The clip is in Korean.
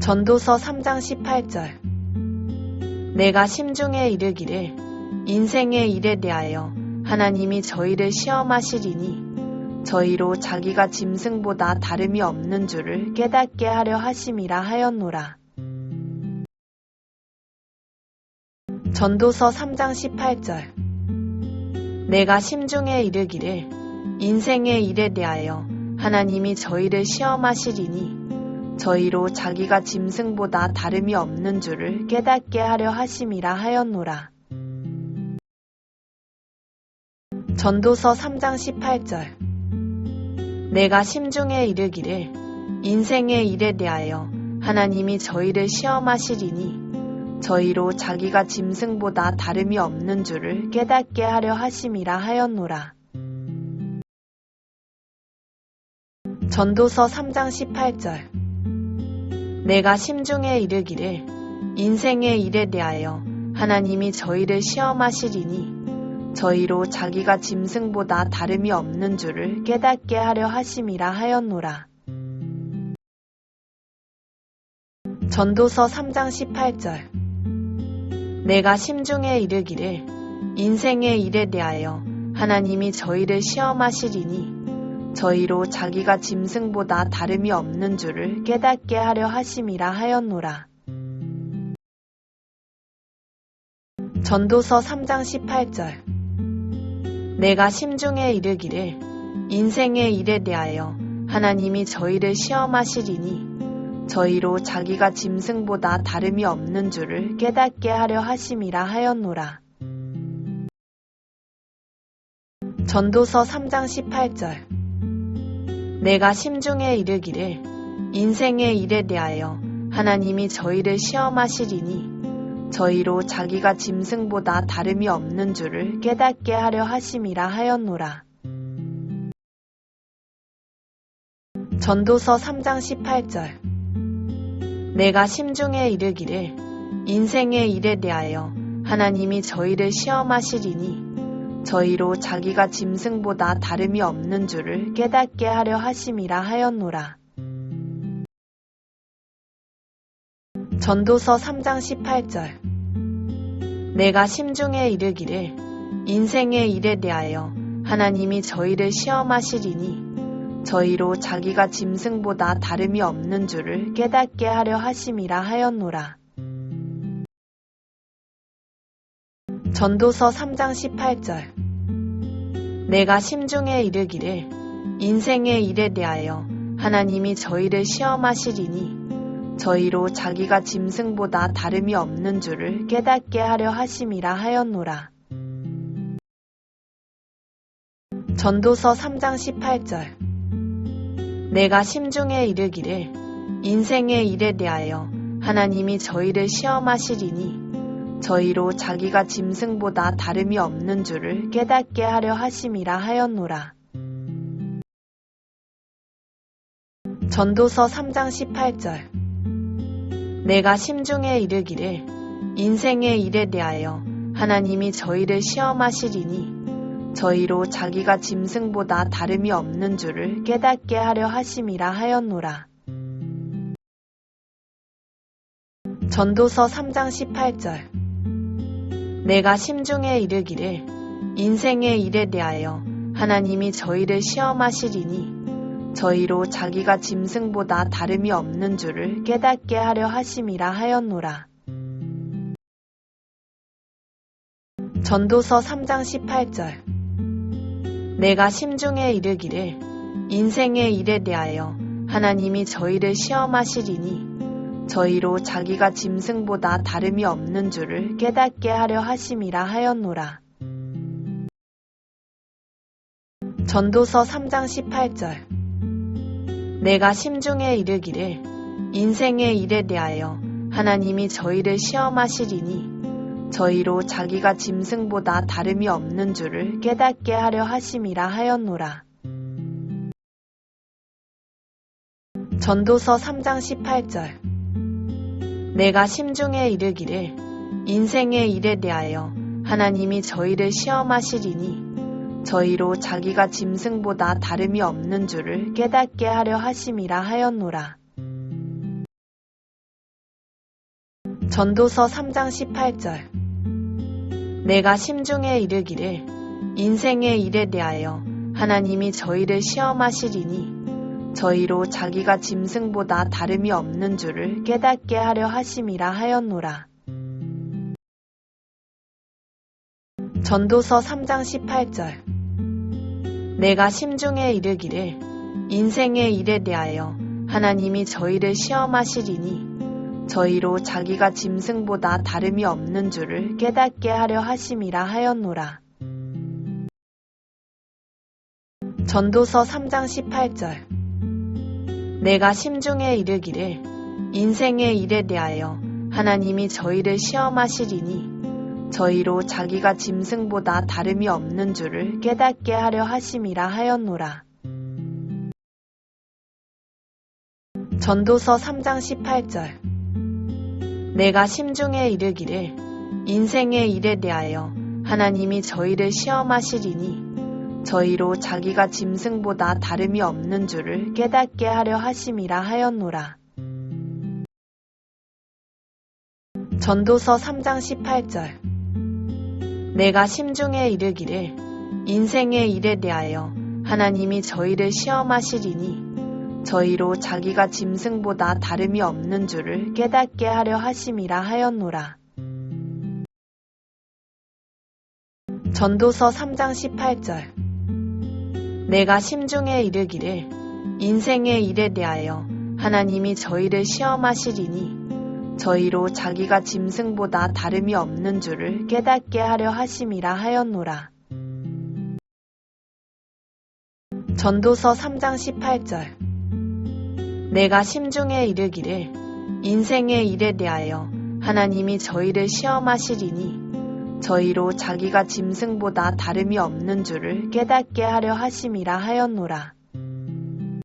전도서 3장 18절. 내가 심중에 이르기를 인생의 일에 대하여 하나님이 저희를 시험하시리니 저희로 자기가 짐승보다 다름이 없는 줄을 깨닫게 하려 하심이라 하였노라. 전도서 3장 18절. 내가 심중에 이르기를 인생의 일에 대하여 하나님이 저희를 시험하시리니 저희로 자기가 짐승보다 다름이 없는 줄을 깨닫게 하려 하심이라 하였노라. 전도서 3장 18절. 내가 심중에 이르기를 인생의 일에 대하여 하나님이 저희를 시험하시리니 저희로 자기가 짐승보다 다름이 없는 줄을 깨닫게 하려 하심이라 하였노라. 전도서 3장 18절. 내가 심중에 이르기를 인생의 일에 대하여 하나님이 저희를 시험하시리니 저희로 자기가 짐승보다 다름이 없는 줄을 깨닫게 하려 하심이라 하였노라. 전도서 3장 18절. 내가 심중에 이르기를 인생의 일에 대하여 하나님이 저희를 시험하시리니 저희로 자기가 짐승보다 다름이 없는 줄을 깨닫게 하려 하심이라 하였노라. 전도서 3장 18절. 내가 심중에 이르기를 인생의 일에 대하여 하나님이 저희를 시험하시리니 저희로 자기가 짐승보다 다름이 없는 줄을 깨닫게 하려 하심이라 하였노라. 전도서 3장 18절. 내가 심중에 이르기를 인생의 일에 대하여 하나님이 저희를 시험하시리니 저희로 자기가 짐승보다 다름이 없는 줄을 깨닫게 하려 하심이라 하였노라. 전도서 3장 18절. 내가 심중에 이르기를 인생의 일에 대하여 하나님이 저희를 시험하시리니 저희로 자기가 짐승보다 다름이 없는 줄을 깨닫게 하려 하심이라 하였노라. 전도서 3장 18절. 내가 심중에 이르기를 인생의 일에 대하여 하나님이 저희를 시험하시리니 저희로 자기가 짐승보다 다름이 없는 줄을 깨닫게 하려 하심이라 하였노라. 전도서 3장 18절. 내가 심중에 이르기를 인생의 일에 대하여 하나님이 저희를 시험하시리니 저희로 자기가 짐승보다 다름이 없는 줄을 깨닫게 하려 하심이라 하였노라. 전도서 3장 18절. 내가 심중에 이르기를 인생의 일에 대하여 하나님이 저희를 시험하시리니 저희로 자기가 짐승보다 다름이 없는 줄을 깨닫게 하려 하심이라 하였노라. 전도서 3장 18절. 내가 심중에 이르기를 인생의 일에 대하여 하나님이 저희를 시험하시리니 저희로 자기가 짐승보다 다름이 없는 줄을 깨닫게 하려 하심이라 하였노라. 전도서 3장 18절. 내가 심중에 이르기를 인생의 일에 대하여 하나님이 저희를 시험하시리니 저희로 자기가 짐승보다 다름이 없는 줄을 깨닫게 하려 하심이라 하였노라. 전도서 3장 18절. 내가 심중에 이르기를 인생의 일에 대하여 하나님이 저희를 시험하시리니 저희로 자기가 짐승보다 다름이 없는 줄을 깨닫게 하려 하심이라 하였노라. 전도서 3장 18절. 내가 심중에 이르기를 인생의 일에 대하여 하나님이 저희를 시험하시리니 저희로 자기가 짐승보다 다름이 없는 줄을 깨닫게 하려 하심이라 하였노라. 전도서 3장 18절. 내가 심중에 이르기를 인생의 일에 대하여 하나님이 저희를 시험하시리니 저희로 자기가 짐승보다 다름이 없는 줄을 깨닫게 하려 하심이라 하였노라. 전도서 3장 18절. 내가 심중에 이르기를 인생의 일에 대하여 하나님이 저희를 시험하시리니 저희로 자기가 짐승보다 다름이 없는 줄을 깨닫게 하려 하심이라 하였노라. 전도서 3장 18절. 내가 심중에 이르기를 인생의 일에 대하여 하나님이 저희를 시험하시리니 저희로 자기가 짐승보다 다름이 없는 줄을 깨닫게 하려 하심이라 하였노라. 전도서 3장 18절. 내가 심중에 이르기를 인생의 일에 대하여 하나님이 저희를 시험하시리니 저희로 자기가 짐승보다 다름이 없는 줄을 깨닫게 하려 하심이라 하였노라. 전도서 3장 18절. 내가 심중에 이르기를 인생의 일에 대하여 하나님이 저희를 시험하시리니 저희로 자기가 짐승보다 다름이 없는 줄을 깨닫게 하려 하심이라 하였노라. 전도서 3장 18절. 내가 심중에 이르기를 인생의 일에 대하여 하나님이 저희를 시험하시리니 저희로 자기가 짐승보다 다름이 없는 줄을 깨닫게 하려 하심이라 하였노라. 전도서 3장 18절. 내가 심중에 이르기를 인생의 일에 대하여 하나님이 저희를 시험하시리니 저희로 자기가 짐승보다 다름이 없는 줄을 깨닫게 하려 하심이라 하였노라. 전도서 3장 18절. 내가 심중에 이르기를 인생의 일에 대하여 하나님이 저희를 시험하시리니 저희로 자기가 짐승보다 다름이 없는 줄을 깨닫게 하려 하심이라 하였노라.